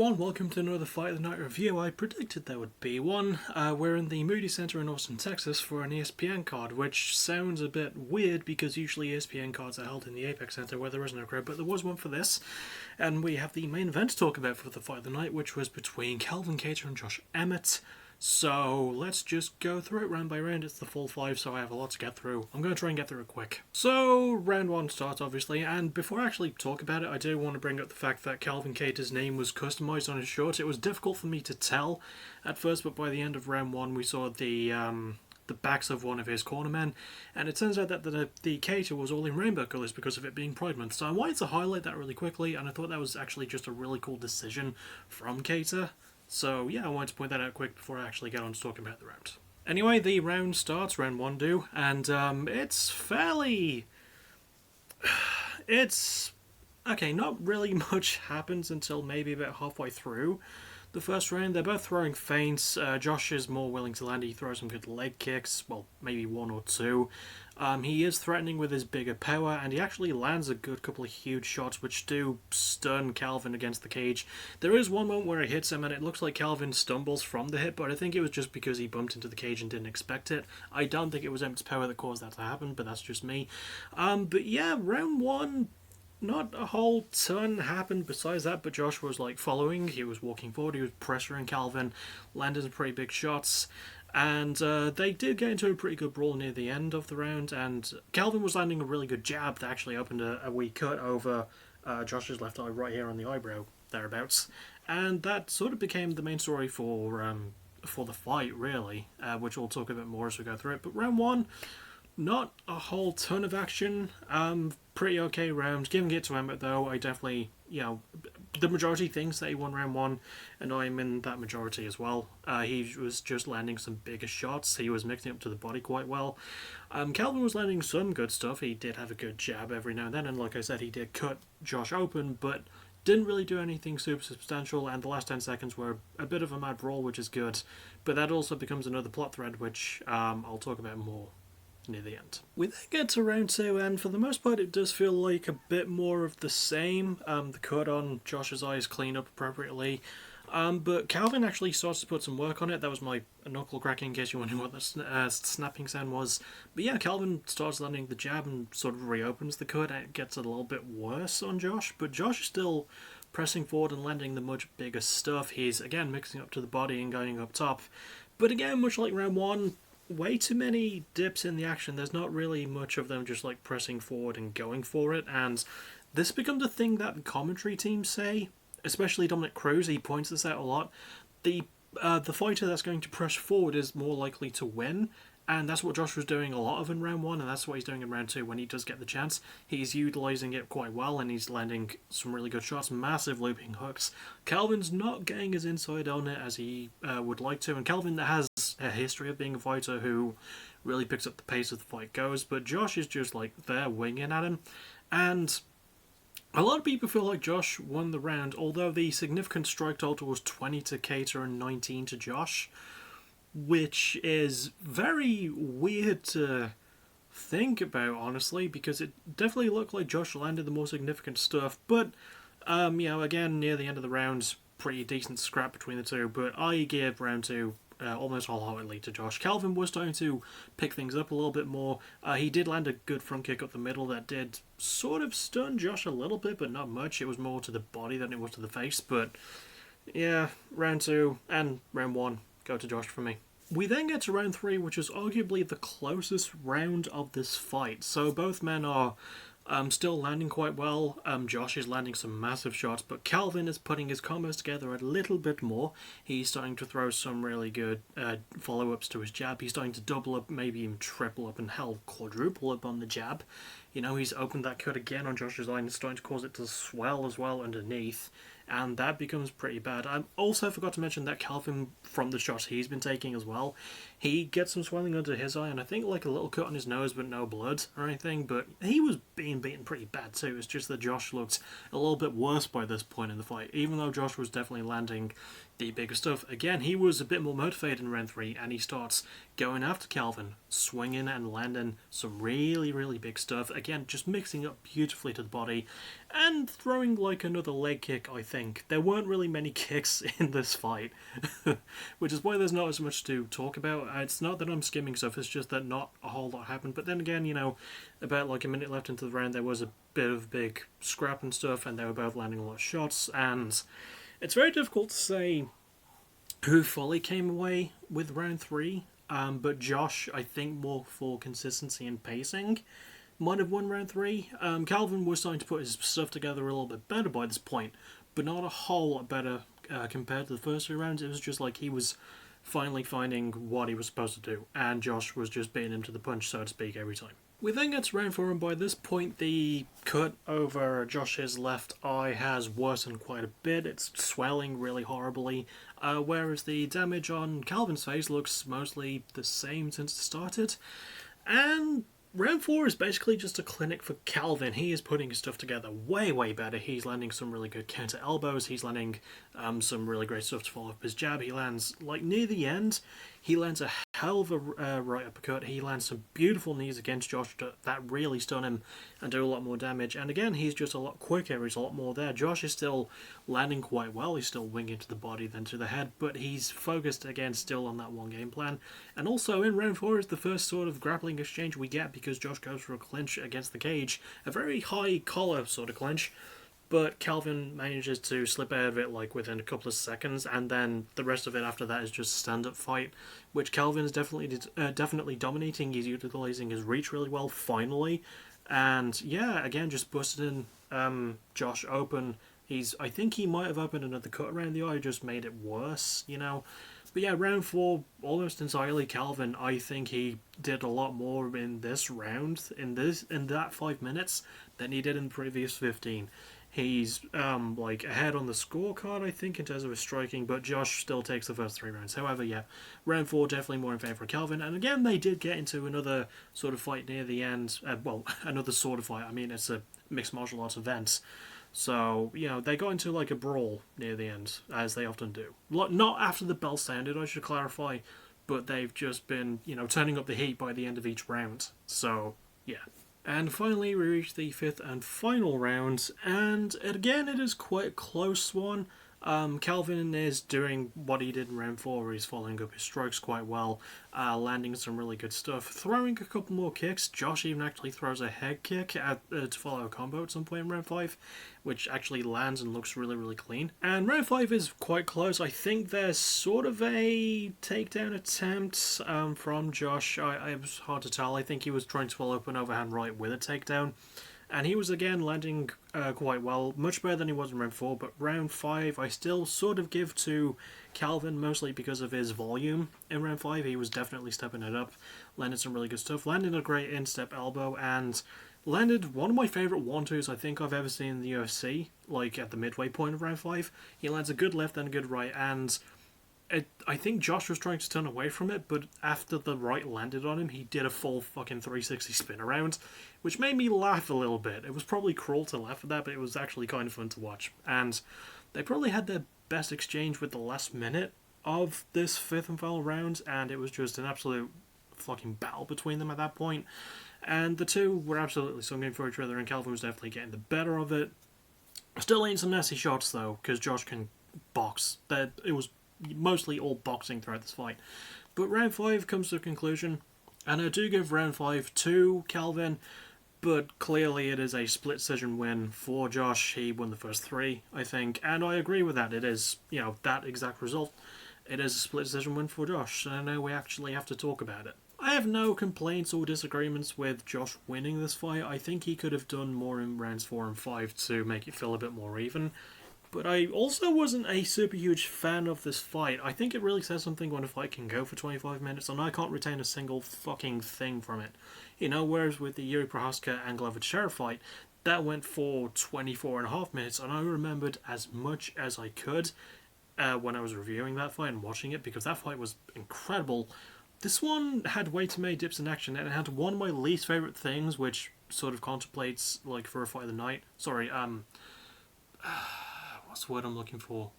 everyone, welcome to another Fight of the Night review. I predicted there would be one. We're in the Moody Centre in Austin, Texas for an ESPN card, which sounds a bit weird because usually ESPN cards are held in the Apex Centre where there is no crowd, but there was one for this. And we have the main event to talk about for the Fight of the Night, which was between Calvin Kattar and Josh Emmett. So let's just go through it round by round. It's the full 5, so I have a lot to get through. I'm going to try and get through it quick. So round 1 starts, obviously, and before I actually talk about it, I do want to bring up the fact that Calvin Kattar's name was customised on his shorts. It was difficult for me to tell at first, but by the end of round 1 we saw the backs of one of his cornermen, and it turns out that the Kattar was all in rainbow colours because of it being Pride Month. So I wanted to highlight that really quickly, and I thought that was actually just a really cool decision from Kattar. So yeah, I wanted to point that out quick before I actually get on to talking about the round. Anyway, the round starts, round 1 and it's fairly... It's... Okay, not really much happens until maybe about halfway through the first round. They're both throwing feints. Josh is more willing to land. He throws some good leg kicks, well, maybe 1 or 2. He is threatening with his bigger power, and he actually lands a good couple of huge shots which do stun Calvin against the cage. There is one moment where he hits him and it looks like Calvin stumbles from the hit, but I think it was just because he bumped into the cage and didn't expect it. I don't think it was Emmett's power that caused that to happen, but that's just me. But yeah, round 1... not a whole ton happened besides that, but Josh was like following, he was walking forward, he was pressuring Calvin, landed some pretty big shots, and they did get into a pretty good brawl near the end of the round, and Calvin was landing a really good jab that actually opened a wee cut over Josh's left eye right here on the eyebrow, thereabouts, and that sort of became the main story for the fight, really, which we'll talk a bit more as we go through it. But round 1, not a whole ton of action. Pretty okay round. Giving it to Emmett though, I definitely, the majority thinks that he won round 1, and I'm in that majority as well. He was just landing some bigger shots. He was mixing up to the body quite well. Calvin was landing some good stuff. He did have a good jab every now and then, and like I said, he did cut Josh open, but didn't really do anything super substantial, and the last 10 seconds were a bit of a mad brawl, which is good. But that also becomes another plot thread, which I'll talk about more near the end. We then get to round 2, and for the most part it does feel like a bit more of the same. The cut on Josh's eye is cleaned up appropriately, but Calvin actually starts to put some work on it. That was my knuckle cracking in case you wondering what the snapping sound was. But yeah, Calvin starts landing the jab and sort of reopens the cut, and it gets a little bit worse on Josh, but Josh is still pressing forward and landing the much bigger stuff. He's again mixing up to the body and going up top, but again, much like round 1, way too many dips in the action. There's not really much of them just like pressing forward and going for it, and this becomes a thing that the commentary teams say, especially Dominic Cruz. He points this out a lot. The fighter that's going to press forward is more likely to win, and that's what Josh was doing a lot of in round 1, and that's what he's doing in round 2 when he does get the chance. He's utilising it quite well, and he's landing some really good shots, massive looping hooks. Calvin's not getting his inside on it as he would like to, and Calvin has a history of being a fighter who really picks up the pace as the fight goes, but Josh is just like there winging at him, and a lot of people feel like Josh won the round, although the significant strike total was 20 to Kattar and 19 to Josh, which is very weird to think about, honestly, because it definitely looked like Josh landed the more significant stuff, but again, near the end of the round, pretty decent scrap between the two, but I give round 2 almost wholeheartedly to Josh. Calvin was starting to pick things up a little bit more. He did land a good front kick up the middle that did sort of stun Josh a little bit, but not much. It was more to the body than it was to the face, but yeah, round 2 and round 1 go to Josh for me. We then get to round 3, which is arguably the closest round of this fight. So both men are still landing quite well. Josh is landing some massive shots, but Calvin is putting his combos together a little bit more. He's starting to throw some really good follow-ups to his jab. He's starting to double up, maybe even triple up, and hell, quadruple up on the jab. He's opened that cut again on Josh's eye and it's starting to cause it to swell as well underneath, and that becomes pretty bad. I also forgot to mention that Calvin, from the shots he's been taking as well, He gets some swelling under his eye, and I think like a little cut on his nose, but no blood or anything. But he was being beaten pretty bad too. It's just that Josh looked a little bit worse by this point in the fight. Even though Josh was definitely landing the bigger stuff, again, he was a bit more motivated in round 3, and he starts going after Calvin, swinging and landing some really, really big stuff. Again, just mixing up beautifully to the body, and throwing like another leg kick, I think. There weren't really many kicks in this fight, which is why there's not as much to talk about. It's not that I'm skimming stuff, it's just that not a whole lot happened. But then again, about like a minute left into the round, there was a bit of big scrap and stuff, and they were both landing a lot of shots, and it's very difficult to say who fully came away with round 3. But Josh, I think more for consistency and pacing, might have won round 3. Calvin was starting to put his stuff together a little bit better by this point, but not a whole lot better compared to the first 3 rounds. It was just like he was finally finding what he was supposed to do, and Josh was just beating him to the punch, so to speak, every time. We then get to round 4, and by this point the cut over Josh's left eye has worsened quite a bit. It's swelling really horribly, whereas the damage on Calvin's face looks mostly the same since it started. And round 4 is basically just a clinic for Calvin. He is putting his stuff together way, way better. He's landing some really good counter elbows. He's landing some really great stuff to follow up his jab. He lands, like, near the end, he lands a hell of a right uppercut. He lands some beautiful knees against Josh that really stun him and do a lot more damage. And again, he's just a lot quicker. He's a lot more there. Josh is still landing quite well. He's still winging to the body than to the head, but he's focused again still on that one game plan. And also in round 4 is the first sort of grappling exchange we get, because Josh goes for a clinch against the cage, a very high collar sort of clinch, but Calvin manages to slip out of it like within a couple of seconds, and then the rest of it after that is just stand-up fight, which Calvin is definitely dominating. He's utilizing his reach really well finally, and yeah, again just busted in Josh open. I think he might have opened another cut around the eye, just made it worse, But yeah, round 4, almost entirely Calvin. I think he did a lot more in this round, in that 5 minutes, than he did in the previous 15. He's like ahead on the scorecard, I think, in terms of his striking, but Josh still takes the first 3 rounds. However, yeah, round 4 definitely more in favour of Calvin. And again, they did get into another sort of fight near the end. Another sort of fight. I mean, it's a mixed martial arts event. So, they got into like a brawl near the end, as they often do. Not after the bell sounded, I should clarify, but they've just been, turning up the heat by the end of each round. So, yeah. And finally, we reach the 5th and final round, and again, it is quite a close one. Calvin is doing what he did in round 4, where he's following up his strikes quite well, landing some really good stuff, throwing a couple more kicks. Josh even actually throws a head kick to follow a combo at some point in round 5, which actually lands and looks really, really clean. And round 5 is quite close. I think there's sort of a takedown attempt from Josh. It was hard to tell. I think he was trying to follow up an overhand right with a takedown. And he was again landing quite well, much better than he was in round 4, but round 5 I still sort of give to Calvin, mostly because of his volume. In round 5 he was definitely stepping it up, landed some really good stuff, landed a great instep elbow, and landed one of my favourite 1-2s I think I've ever seen in the UFC, like at the midway point of round 5. He lands a good left and a good right, and I think Josh was trying to turn away from it, but after the right landed on him, he did a full fucking 360 spin around, which made me laugh a little bit. It was probably cruel to laugh at that, but it was actually kind of fun to watch. And they probably had their best exchange with the last minute of this 5th and final round, and it was just an absolute fucking battle between them at that point. And the two were absolutely singing for each other, and Calvin was definitely getting the better of it. Still ain't some nasty shots, though, because Josh can box. It was mostly all boxing throughout this fight. But round 5 comes to a conclusion, and I do give round 5 to Calvin, but clearly it is a split decision win for Josh. He won the first 3, I think, and I agree with that. It is, that exact result. It is a split decision win for Josh, and I know we actually have to talk about it. I have no complaints or disagreements with Josh winning this fight. I think he could have done more in rounds 4 and 5 to make it feel a bit more even. But I also wasn't a super huge fan of this fight. I think it really says something when a fight can go for 25 minutes and I can't retain a single fucking thing from it. Whereas with the Yuri Prohaska and Glover Teixeira fight, that went for 24.5 minutes, and I remembered as much as I could when I was reviewing that fight and watching it, because that fight was incredible. This one had way too many dips in action, and it had one of my least favourite things, which sort of contemplates, like, for a fight of the night. Sorry, what's the word I'm looking for?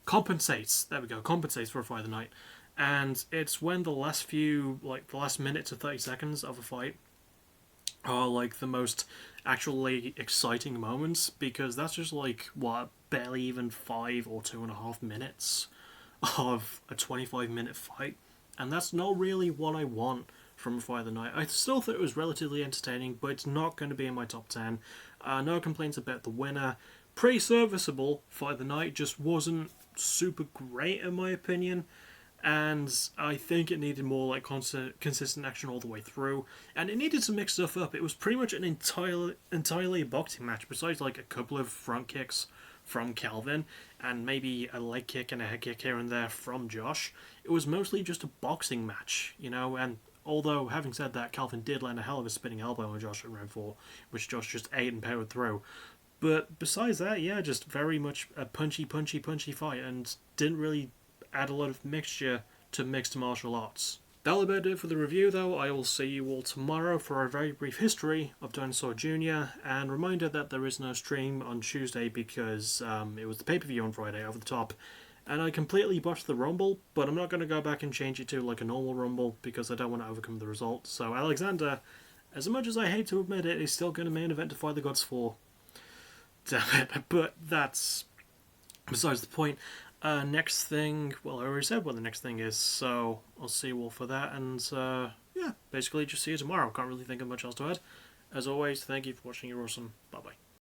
Compensates. There we go. Compensates for a fight of the night. And it's when the last the last minute to 30 seconds of a fight are, like, the most actually exciting moments, because that's just, like, what, barely even 5 or 2.5 minutes of a 25-minute fight. And that's not really what I want from a fight of the night. I still thought it was relatively entertaining, but it's not going to be in my top 10. No complaints about the winner. Pretty serviceable fight of the night, just wasn't super great in my opinion. And I think it needed more like consistent action all the way through, and it needed to mix stuff up. It was pretty much an entirely boxing match, besides like a couple of front kicks from Calvin and maybe a leg kick and a head kick here and there from Josh. It was mostly just a boxing match, you know. And although, having said that, Calvin did land a hell of a spinning elbow on Josh at round 4, which Josh just ate and powered through. But besides that, yeah, just very much a punchy fight, and didn't really add a lot of mixture to mixed martial arts. That'll about do it for the review, though. I will see you all tomorrow for a very brief history of Dinosaur Jr. And reminder that there is no stream on Tuesday because it was the pay-per-view on Friday, over the top. And I completely botched the Rumble, but I'm not going to go back and change it to like a normal Rumble because I don't want to overcome the result. So Alexander, as much as I hate to admit it, is still going to main event Defy the Gods 4. Damn it. But that's besides the point. Next thing, well, I already said what the next thing is, so I'll see you all for that, and yeah, basically just see you tomorrow. Can't really think of much else to add. As always, thank you for watching, you're awesome, bye bye.